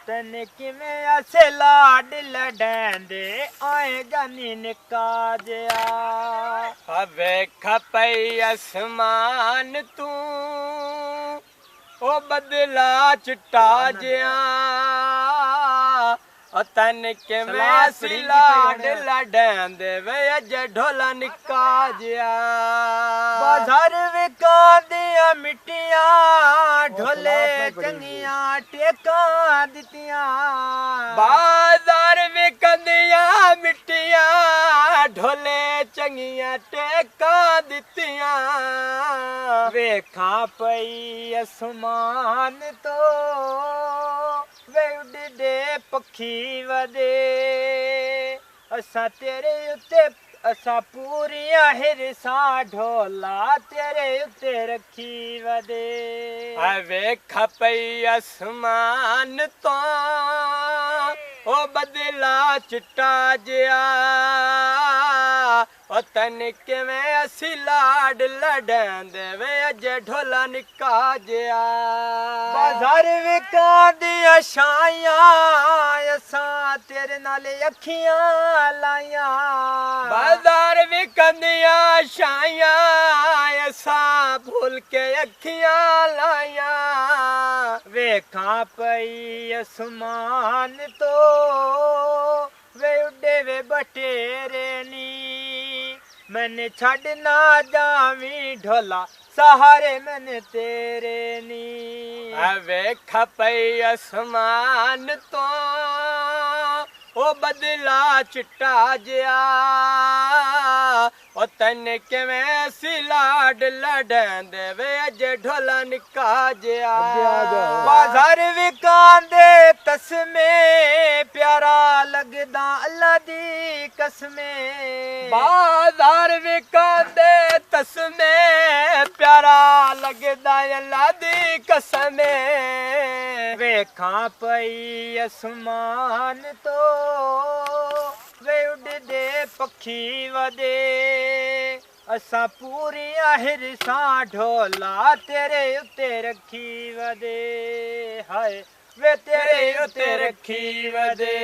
ਤੈਨੇ ਕਿਵੇਂ ਆਸੇ ਲਾਡ ਲਡੈਂਦੇ ਆਏਗਾ ਨੀ ਨਿੱਕਾ ਜਿਹਾ ਵੇਖ ਪਈ ਅਸਮਾਨ ਤੂੰ ਉਹ ਬਦਲਾ ਚਿੱਟਾ ਜਿਹਾ ਉਹ ਤੈਨ ਕਿਵੇਂ ਸੀ ਲਾਡ ਲਡੈਂਦੇ ਵੇ ਅਜ ਢੋਲਾ ਨਿੱਕਾ ਜਿਹਾ ਬਾਜ਼ਾਰ ਵਿਕਾਂਦੀਆਂ ਮਿੱਟੀਆਂ ਢੋਲੇ ਚੰਗੀਆਂ ਟੇਕਾਂ ਦਿੱਤੀਆਂ ਬਾਜ਼ਾਰ ਵਿਕੰਦੀਆਂ ਮਿੱਟੀਆਂ ਢੋਲੇ ਚੰਗੀਆਂ ਟੇਕਾਂ ਦਿੱਤੀਆਂ ਵੇਖਾਂ ਪਈ ਅਸਮਾਨ ਤੋਂ ਵੇ ਉੱਡਦੇ ਪੱਖੀ ਵਦੇ ਅਸਾਂ ਤੇਰੇ ਉੱਤੇ ਅਸਾਂ ਪੂਰੀਆਂ ਹਿਰਸਾਂ ਢੋਲਾ ਤੇਰੇ ਉੱਤੇ ਰੱਖੀ ਵਦੇ ਵੇਖ ਪਈ ਅਸਮਾਨ ਤੋਂ ਉਹ ਬਦਲਾ ਚਿੱਟਾ ਜਿਹਾ ਉਹ ਤੈਨ ਕਿਵੇਂ ਅਸੀਂ ਲਾਡ ਲਡੈਂਦੇ ਵੇ ਅਜ ਢੋਲਾ ਨਿੱਕਾ ਜਿਹਾ ਬਾਜ਼ਾਰ ਵਿਕਾਂਦੀਆਂ ਛਾਈਆਂ ਅਸਾਂ ਤੇਰੇ ਨਾਲ ਅੱਖੀਆਂ ਲਾਈਆਂ ਬਾਜ਼ਾਰ ਵਿਕੰਦੀਆਂ ਛਾਈਆਂ ਅਸਾਂ ਭੁੱਲ ਕੇ ਅੱਖੀਆਂ ਲਾਈਆਂ ਵੇਖਾਂ ਪਈ ਅਸਮਾਨ ਤੋਂ ਵੇ ਉੱਡੇ ਵੇ ਬਟੇਰੇ ਨੀ ਮੈਨੇ ਛੱਡ ਨਾ ਜਾਵੀਂ ਢੋਲਾ ਸਹਾਰੇ ਮੈਨੇ ਤੇਰੇ ਨੀ ਵੇਖ ਪਈ ਅਸਮਾਨ ਤੋਂ ਉਹ ਬਦਲਾ ਚਿੱਟਾ ਜਿਹਾ ਉਹ ਤੈਨ ਕਿਵੇਂ ਸੀ ਲਾਡ ਲਡੈਂਦੇ ਵੇ ਅਜ ਢੋਲਾ ਨਿੱਕਾ ਜਿਹਾ ਬਾਜ਼ਾਰ ਵਿਕਾਂਦੇ ਤਸਮੇ ਪਿਆਰਾ ਲੱਗਦਾ ਅੱਲਾ ਦੀ ਕਸਮੇ ਬਾਜ਼ਾਰ ਵਿਕਾਂਦੇ ਤਸਮੇ ਪਿਆਰਾ ਲੱਗਦਾ ਅੱਲਾ ਦੀ ਕਸਮੇ ਵੇਖਾਂ ਪਈ ਅਸਮਾਨ ਤੋਂ ਵੇ ਉੱਡਦੇ ਪੱਖੀ ਵਦੇ ਅਸਾਂ ਪੂਰੀਆਂ ਹਿਰਸਾਂ ਢੋਲਾ ਤੇਰੇ ਉੱਤੇ ਰੱਖੀ ਵਦੇ ਹਾਏ ਵੇ ਤੇਰੇ ਉੱਤੇ ਰੱਖੀ ਵਦੇ